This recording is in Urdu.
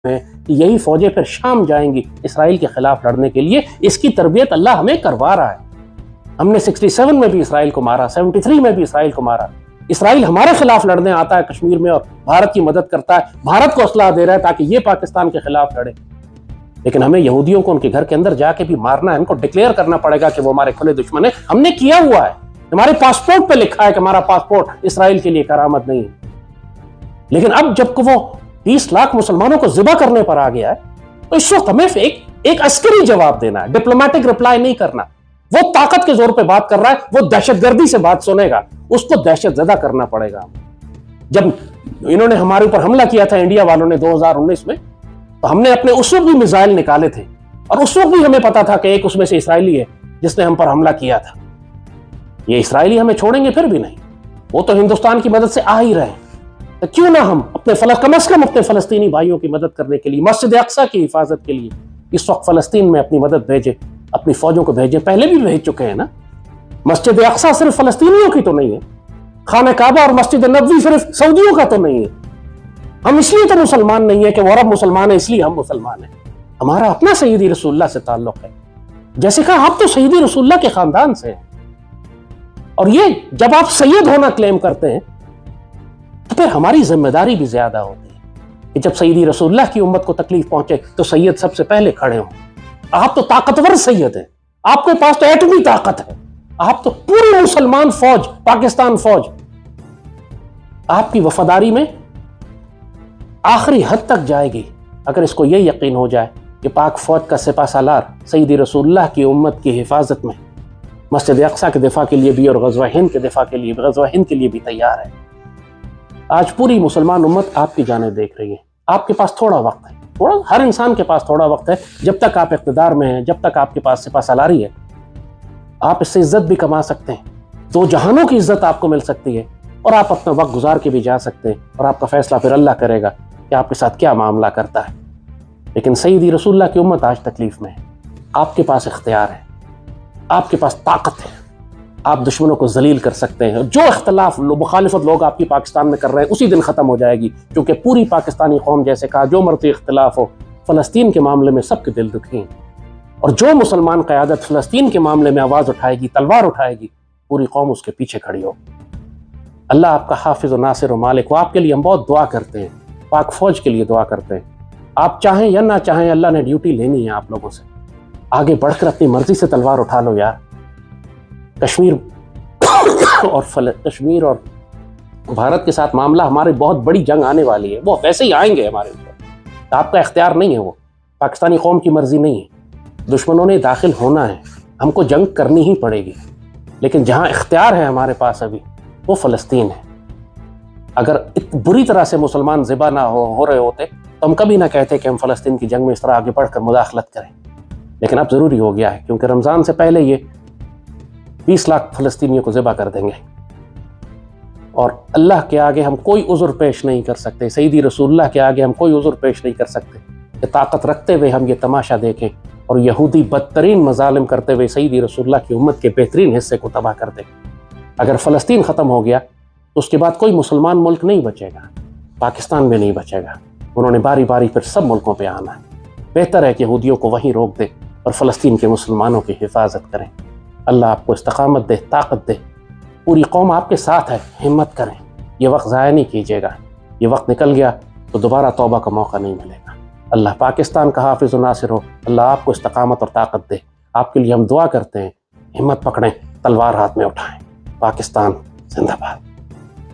ہیں کہ یہی فوجیں پھر شام جائیں گی اسرائیل کے خلاف لڑنے کے لیے. اس کی تربیت اللہ ہمیں کروا رہا ہے. ہم نے 67 میں بھی اسرائیل کو مارا, 73 میں بھی اسرائیل کو مارا. اسرائیل ہمارے خلاف لڑنے آتا ہے کشمیر میں اور بھارت کی مدد کرتا ہے, بھارت کو اسلحہ دے رہا ہے تاکہ یہ پاکستان کے خلاف لڑے. لیکن ہمیں یہودیوں کو ان کے گھر کے اندر جا کے بھی مارنا ہے, ان کو ڈکلیئر کرنا پڑے گا کہ وہ ہمارے کھلے دشمن ہیں. ہم نے کیا ہوا ہے, ہمارے پاسپورٹ پہ لکھا ہے کہ ہمارا پاسپورٹ اسرائیل کے لیے کرامت نہیں ہے. لیکن اب جب کہ وہ 20 لاکھ مسلمانوں کو ذبح کرنے پر آ گیا ہے تو اس وقت ہمیں ایک عسکری جواب دینا ہے, ڈپلومیٹک رپلائی نہیں کرنا. وہ طاقت کے زور پہ بات کر رہا ہے, وہ دہشت گردی سے بات سنے گا, اس کو دہشت زدہ کرنا پڑے گا. جب انہوں نے ہمارے اوپر حملہ کیا تھا انڈیا والوں نے 2019 میں, تو ہم نے اپنے اس وقت بھی میزائل نکالے تھے اور اس وقت بھی ہمیں پتا تھا کہ ایک اس میں سے اسرائیلی ہے جس نے ہم پر حملہ کیا تھا. یہ اسرائیلی ہمیں چھوڑیں گے پھر بھی نہیں, وہ تو ہندوستان کی مدد سے آ ہی رہے ہیں. تو کیوں نہ ہم کم از کم اپنے فلسطینی بھائیوں کی مدد کرنے کے لیے, مسجد اقصیٰ کی حفاظت کے لیے اس وقت فلسطین میں اپنی مدد بھیجیں, اپنی فوجوں کو بھیجیں. پہلے بھی بھیج چکے ہیں نا. مسجد اقصیٰ صرف فلسطینیوں کی تو نہیں ہے, خانہ کعبہ اور مسجد نبوی صرف سعودیوں کا تو نہیں ہے. ہم اس لیے تو مسلمان نہیں ہے کہ وہ عرب مسلمان ہے اس لیے ہم مسلمان ہیں. ہمارا اپنا سیدی رسول اللہ سے تعلق ہے. جیسے کہا آپ تو سیدی رسول اللہ کے خاندان سے ہیں, اور یہ جب آپ سید ہونا کلیم کرتے ہیں تو پھر ہماری ذمہ داری بھی زیادہ ہوتی ہے کہ جب سیدی رسول اللہ کی امت کو تکلیف پہنچے تو سید سب سے پہلے کھڑے ہوں. آپ تو طاقتور سید ہیں, آپ کے پاس تو ایٹمی طاقت ہے, آپ تو پوری مسلمان فوج, پاکستان فوج آپ کی وفاداری میں آخری حد تک جائے گی اگر اس کو یہ یقین ہو جائے کہ پاک فوج کا سپہ سالار سیدی رسول اللہ کی امت کی حفاظت میں مسجد اقصیٰ کے دفاع کے لیے بھی اور غزوہ ہند کے دفاع کے لیے بھی, غزوہ ہند کے لیے بھی تیار ہے. آج پوری مسلمان امت آپ کی جانب دیکھ رہی ہے. آپ کے پاس تھوڑا وقت ہے, ہر انسان کے پاس تھوڑا وقت ہے. جب تک آپ اقتدار میں ہیں, جب تک آپ کے پاس سپہ سالاری ہے, آپ اس سے عزت بھی کما سکتے ہیں, 2 جہانوں کی عزت آپ کو مل سکتی ہے, اور آپ اپنا وقت گزار کے بھی جا سکتے ہیں, اور آپ کا فیصلہ پھر اللہ کرے گا کہ آپ کے ساتھ کیا معاملہ کرتا ہے. لیکن سیدی رسول اللہ کی امت آج تکلیف میں ہے. آپ کے پاس اختیار ہے, آپ کے پاس طاقت ہے, آپ دشمنوں کو ذلیل کر سکتے ہیں. جو اختلاف مخالفت لوگ آپ کی پاکستان میں کر رہے ہیں اسی دن ختم ہو جائے گی, کیونکہ پوری پاکستانی قوم جیسے کہا جو مرضی اختلاف ہو, فلسطین کے معاملے میں سب کے دل دکھی ہیں, اور جو مسلمان قیادت فلسطین کے معاملے میں آواز اٹھائے گی, تلوار اٹھائے گی, پوری قوم اس کے پیچھے کھڑی ہو. اللہ آپ کا حافظ و ناصر و مالک. وہ آپ کے لیے ہم بہت دعا کرتے ہیں, پاک فوج کے لیے دعا کرتے ہیں. آپ چاہیں یا نہ چاہیں اللہ نے ڈیوٹی لینی ہے آپ لوگوں سے. آگے بڑھ کر اپنی مرضی سے تلوار اٹھا لو یار. کشمیر اور بھارت کے ساتھ معاملہ, ہماری بہت بڑی جنگ آنے والی ہے, وہ ویسے ہی آئیں گے ہمارے اوپر. آپ کا اختیار نہیں ہے, وہ پاکستانی قوم کی مرضی نہیں ہے. دشمنوں نے داخل ہونا ہے, ہم کو جنگ کرنی ہی پڑے گی. لیکن جہاں اختیار ہے ہمارے پاس ابھی وہ فلسطین ہے. اگر بری طرح سے مسلمان ذبح نہ ہو رہے ہوتے تو ہم کبھی نہ کہتے کہ ہم فلسطین کی جنگ میں اس طرح آگے بڑھ کر مداخلت کریں. لیکن اب ضروری ہو گیا ہے, کیونکہ رمضان سے پہلے یہ 20 لاکھ فلسطینیوں کو ذبح کر دیں گے, اور اللہ کے آگے ہم کوئی عذر پیش نہیں کر سکتے, سیدی رسول اللہ کے آگے ہم کوئی عذر پیش نہیں کر سکتے کہ طاقت رکھتے ہوئے ہم یہ تماشا دیکھیں اور یہودی بدترین مظالم کرتے ہوئے سیدی رسول اللہ کی امت کے بہترین حصے کو تباہ کر دیں. اگر فلسطین ختم ہو گیا تو اس کے بعد کوئی مسلمان ملک نہیں بچے گا, پاکستان میں نہیں بچے گا. انہوں نے باری باری پھر سب ملکوں پہ آنا ہے. بہتر ہے کہ یہودیوں کو وہیں روک دے اور فلسطین کے مسلمانوں کی حفاظت کریں. اللہ آپ کو استقامت دے, طاقت دے. پوری قوم آپ کے ساتھ ہے, ہمت کریں. یہ وقت ضائع نہیں کیجیے گا. یہ وقت نکل گیا تو دوبارہ توبہ کا موقع نہیں ملے گا. اللہ پاکستان کا حافظ و ناصر ہو. اللہ آپ کو استقامت اور طاقت دے. آپ کے لیے ہم دعا کرتے ہیں, ہمت پکڑیں, تلوار ہاتھ میں اٹھائیں. پاکستان زندہ باد.